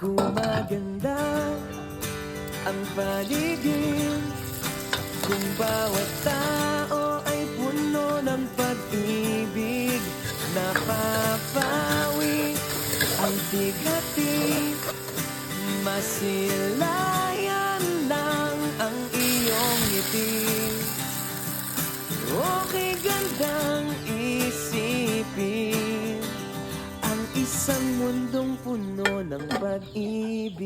Gumaganda ang paligid kung bawat tao ay puno ng pag-ibig. Napapawi ang tigati, masilayan lang ang iyong ngiti. Okay gandang isipin ang isang mundong puno ng pag-ibig.